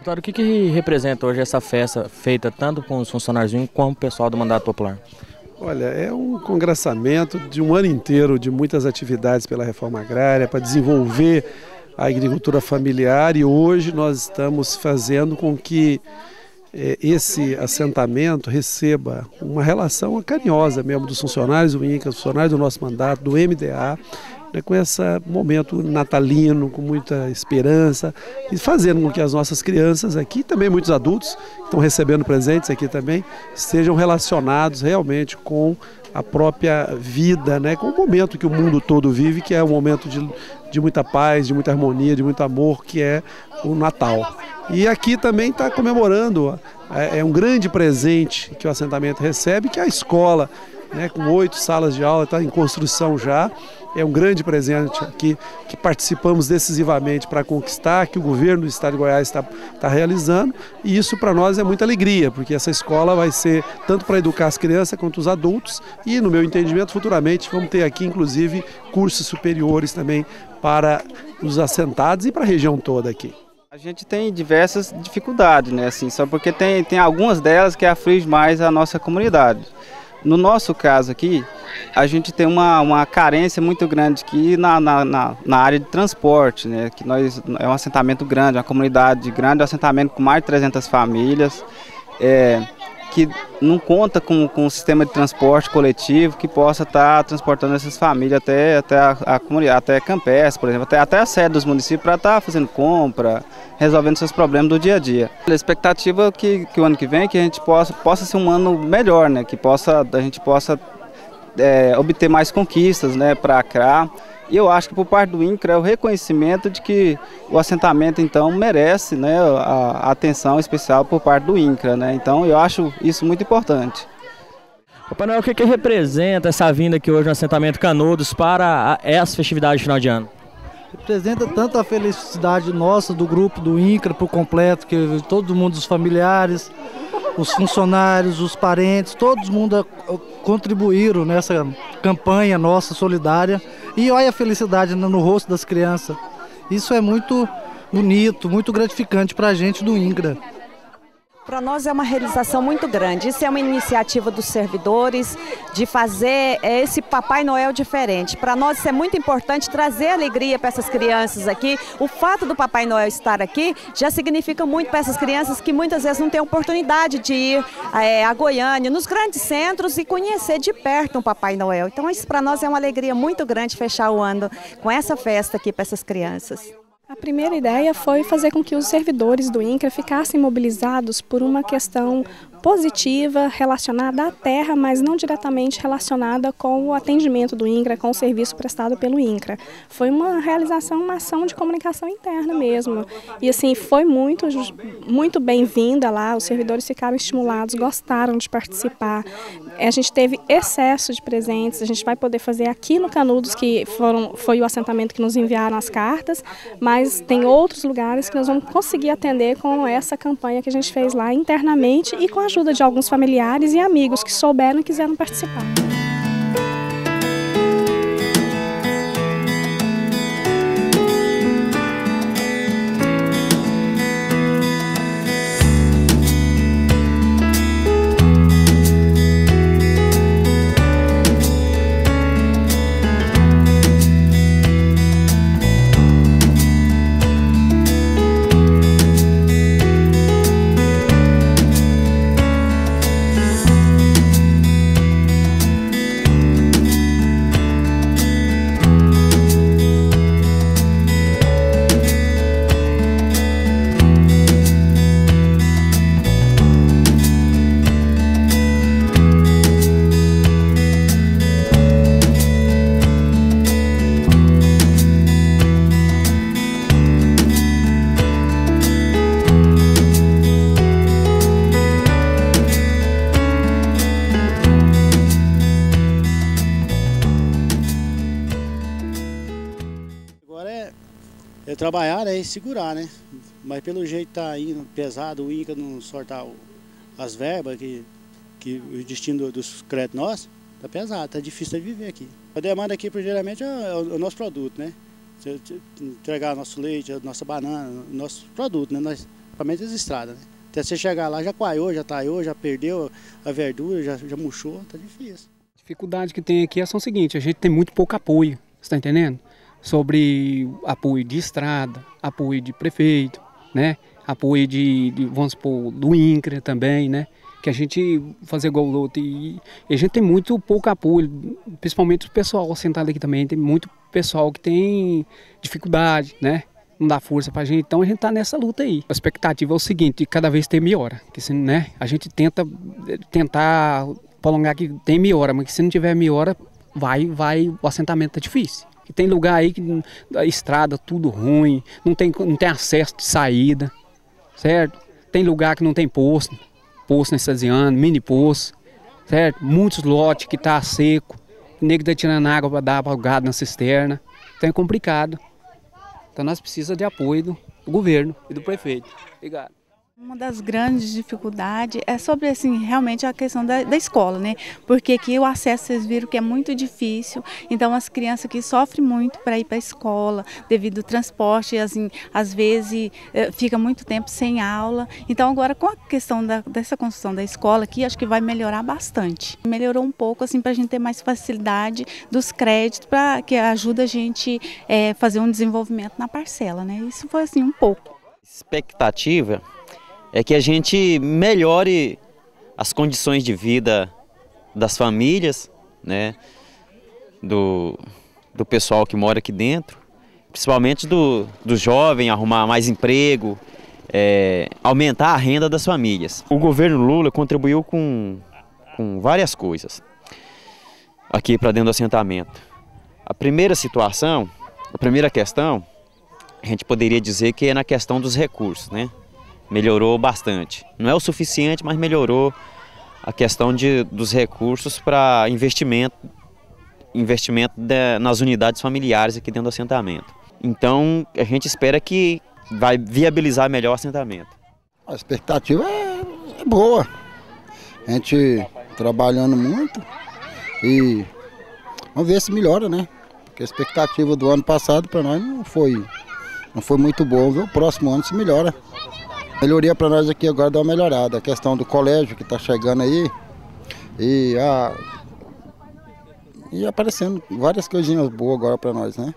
Deputado, o que representa hoje essa festa feita tanto com os funcionários como o pessoal do Mandato Popular? Olha, é um congressamento de um ano inteiro de muitas atividades pela reforma agrária, para desenvolver a agricultura familiar, e hoje nós estamos fazendo com que esse assentamento receba uma relação carinhosa mesmo dos funcionários do INCRA, dos funcionários do nosso mandato, do MDA, com esse momento natalino, com muita esperança, e fazendo com que as nossas crianças aqui, também muitos adultos que estão recebendo presentes aqui também, estejam relacionados realmente com a própria vida, com o momento que o mundo todo vive, que é um momento de muita paz, de muita harmonia, de muito amor, que é o Natal. E aqui também está comemorando, é um grande presente que o assentamento recebe, que é a escola, com 8 salas de aula, está em construção já. É um grande presente aqui que participamos decisivamente para conquistar, que o governo do estado de Goiás está realizando, e isso para nós é muita alegria, porque essa escola vai ser tanto para educar as crianças quanto os adultos, e no meu entendimento futuramente vamos ter aqui inclusive cursos superiores também para os assentados e para a região toda aqui. A gente tem diversas dificuldades, assim, só porque tem algumas delas que afligem mais a nossa comunidade. No nosso caso aqui, a gente tem uma carência muito grande aqui na área de transporte, que é um assentamento grande, uma comunidade grande, um assentamento com mais de 300 famílias, que não conta com um sistema de transporte coletivo que possa estar transportando essas famílias até a comunidade, até Campestre, por exemplo, até a sede dos municípios, para estar fazendo compra, resolvendo seus problemas do dia a dia. A expectativa é que o ano que vem que a gente possa ser um ano melhor, que a gente possa obter mais conquistas, para a CRA. E eu acho que por parte do INCRA é o reconhecimento de que o assentamento então merece a atenção especial por parte do INCRA. Então eu acho isso muito importante. Papai Noel, o que representa essa vinda aqui hoje no assentamento Canudos para essa festividade de final de ano? Representa tanto a felicidade nossa do grupo do INCRA por completo, que todo mundo, os familiares, os funcionários, os parentes, todo mundo contribuíram nessa campanha nossa solidária, e olha a felicidade no rosto das crianças. Isso é muito bonito, muito gratificante para a gente do INCRA. Para nós é uma realização muito grande. Isso é uma iniciativa dos servidores de fazer esse Papai Noel diferente. Para nós isso é muito importante, trazer alegria para essas crianças aqui. O fato do Papai Noel estar aqui já significa muito para essas crianças que muitas vezes não têm oportunidade de ir a Goiânia, nos grandes centros, e conhecer de perto o Papai Noel. Então isso para nós é uma alegria muito grande fechar o ano com essa festa aqui para essas crianças. A primeira ideia foi fazer com que os servidores do INCRA ficassem mobilizados por uma questão positiva relacionada à terra, mas não diretamente relacionada com o atendimento do INCRA, com o serviço prestado pelo INCRA. Foi uma realização, uma ação de comunicação interna mesmo. E assim, foi muito bem-vinda lá, os servidores ficaram estimulados, gostaram de participar. A gente teve excesso de presentes, a gente vai poder fazer aqui no Canudos, que foi o assentamento que nos enviaram as cartas, mas tem outros lugares que nós vamos conseguir atender com essa campanha que a gente fez lá internamente e com a ajuda de alguns familiares e amigos que souberam e quiseram participar. É trabalhar, né, e segurar, né? Mas pelo jeito tá indo pesado, o INCRA não sortar as verbas, que o destino dos créditos nossos, tá pesado, tá difícil de viver aqui. A demanda aqui, geralmente, é o nosso produto, né? Entregar nosso leite, a nossa banana, nosso produto, né? Principalmente as estradas, né? Até você chegar lá, já coaiou, já taiou, já perdeu a verdura, já murchou, tá difícil. A dificuldade que tem aqui é o seguinte, a gente tem muito pouco apoio, você tá entendendo? Sobre apoio de estrada, apoio de prefeito, né? Apoio vamos supor, do INCRA também, né? Que a gente fazer igual o outro e a gente tem muito pouco apoio, principalmente o pessoal sentado aqui também, tem muito pessoal que tem dificuldade, né? Não dá força pra gente, então a gente tá nessa luta aí. A expectativa é o seguinte, cada vez ter melhora, que se, né? A gente tentar prolongar que tem melhora, mas que se não tiver melhora, o assentamento tá difícil. E tem lugar aí que a estrada tudo ruim, não tem acesso de saída, certo? Tem lugar que não tem poço anestesiano, mini poço, certo? Muitos lotes que tá seco, o nego tá tirando água para dar para o gado na cisterna, então é complicado. Então nós precisamos de apoio do governo e do prefeito. Obrigado. Uma das grandes dificuldades é sobre, assim, realmente a questão da escola, né? Porque aqui o acesso, vocês viram que é muito difícil, então as crianças aqui sofrem muito para ir para a escola, devido ao transporte, assim, às vezes fica muito tempo sem aula. Então agora com a questão dessa construção da escola aqui, acho que vai melhorar bastante. Melhorou um pouco, assim, para a gente ter mais facilidade dos créditos, para que ajuda a gente fazer um desenvolvimento na parcela, né? Isso foi, assim, um pouco. Expectativa é que a gente melhore as condições de vida das famílias, né, do pessoal que mora aqui dentro, principalmente do jovem, arrumar mais emprego, aumentar a renda das famílias. O governo Lula contribuiu com várias coisas aqui para dentro do assentamento. A primeira questão, a gente poderia dizer que é na questão dos recursos, né? Melhorou bastante. Não é o suficiente, mas melhorou a questão dos recursos para investimento nas unidades familiares aqui dentro do assentamento. Então, a gente espera que vai viabilizar melhor o assentamento. A expectativa é boa. A gente trabalhando muito e vamos ver se melhora, né? Porque a expectativa do ano passado para nós não foi muito boa. Vamos ver o próximo ano se melhora. Melhoria para nós aqui agora dá uma melhorada. A questão do colégio que está chegando aí e aparecendo várias coisinhas boas agora para nós, né?